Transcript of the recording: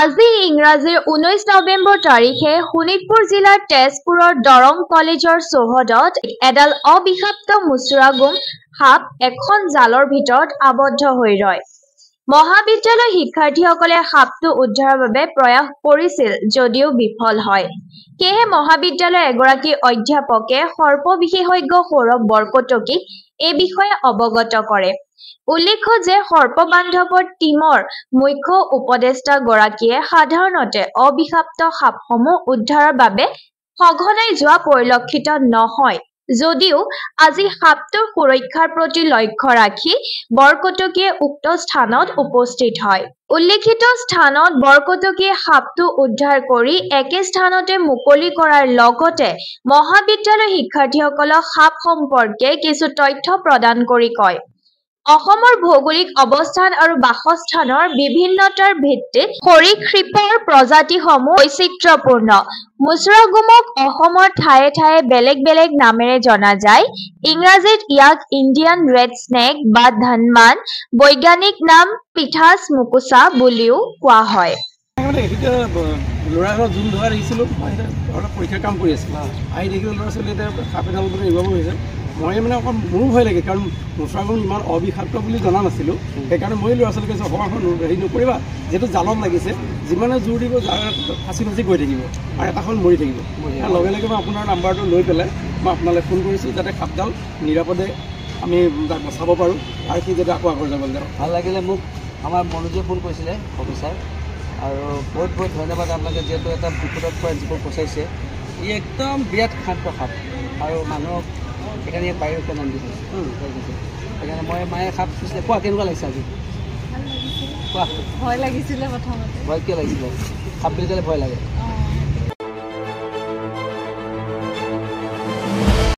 আজি ইংৰাজীৰ 19 নৱেম্বৰ তাৰিখে শোণিতপুৰ জিলাৰ তেজপুৰৰ দৰং কলেজৰ চৌহদত এডাল অবিষাক্ত মুচুৰাগোম সাপ এখন জালৰ ভিতৰত আবদ্ধ হৈ ৰয়। মহাবিদ্যালয় শিক্ষাৰ্থীসকলে সাপটো উদ্ধাৰৰ বাবে প্ৰয়াস কৰিছিল যদিও বিফল হয়। সেয়ে মহাবিদ্যালয়ৰ এগৰাকী অধ্যাপকে সৰ্প বিশেষজ্ঞ সৌৰভ বৰকটকীক এই বিষয়ে অৱগত কৰে। উল্লেখ্য যে সৰ্পবান্ধৱৰ টিমৰ মুখ্য উপদেষ্টা গৰাকীয়ে সাধাৰণতে অবিষাক্ত সাপসমূহ উদ্ধাৰৰ বাবে সঘনাই যোৱা পৰিলক্ষিত নহয় যদিও আজি সাপটোৰ সুৰক্ষাৰ প্ৰতি লক্ষ্য ৰাখি বৰকটকীয়ে উক্ত স্থানত উপস্থিত হয়। উল্লেখিত স্থানত বৰকটকীয়ে সাপটো উদ্ধাৰ কৰি একে স্থানতে মুকলি কৰাৰ লগতে মহাবিদ্যালয় শিক্ষাৰ্থীসকলক সাপ সম্পৰ্কে কিছু তথ্য প্ৰদান কৰি কয়। অসমৰ ভৌগোলিক অৱস্থান আৰু বাসস্থানৰ বিভিন্নতাৰ ভিত্তিত সৰীসৃপৰ প্ৰজাতিসমূহ বৈচিত্ৰ্যপূৰ্ণ। মুচুৰাগোমক অসমৰ ঠায়ে ঠায়ে বেলেগ বেলেগ নামেৰে জনা যায়। ইংৰাজীত ইয়াক ইণ্ডিয়ান ৰেড স্নেক বা ধনমান, বৈজ্ঞানিক নাম পিথাছ মুকুচা বুলিও কোৱা হয়। ল'ৰা জোন ধৰা দেখিছিলোঁ পৰীক্ষাৰ কাম কৰি আছিল আহি দেখিলোঁ ল'ৰা ছোৱালী এতিয়া সাপ এডাল নিবাব হৈছে। মই মানে অকণ মোৰো ভয় লাগে কাৰণ মুচুৰাগোম ইমান অবিষাক্ত বুলি জনা নাছিলোঁ। সেইকাৰণে মই ল'ৰা ছোৱালীক কৈছোঁ অকণমান হেৰি নকৰিবা, যিহেতু জালত লাগিছে যিমানে জোৰ দিব ফাঁচি ফাঁচি গৈ থাকিব আৰু এটাখন মৰি থাকিব। লগে লগে মই আপোনাৰ নাম্বাৰটো লৈ পেলাই মই আপোনালৈ ফোন কৰিছোঁ যাতে সাপডাল নিৰাপদে আমি তাক বচাব পাৰোঁ আৰু সি যাতে আকৌ যাবলৈ যাওঁ। ভাল লাগিলে। মোক আমাৰ মনোজে ফোন কৰিছিলে অফিচাৰ, আৰু বহুত বহুত ধন্যবাদ আপোনালোকে যিহেতু এটা বিপদত পৰা জীৱক বচাইছে। ই একদম বিৰাট শান্ত সাপ আৰু মানুহক সেইকাৰণে বায়ুৰ নাম দিছে। সেইকাৰণে মই মায়ে সাপ চুইছিলে। কোৱা কেনেকুৱা লাগিছে আজি? কোৱা। ভয় লাগিছিলে প্ৰথমতে। ভয় কিয় লাগিছিলে? সাপ বুলি ক'লে ভয় লাগে।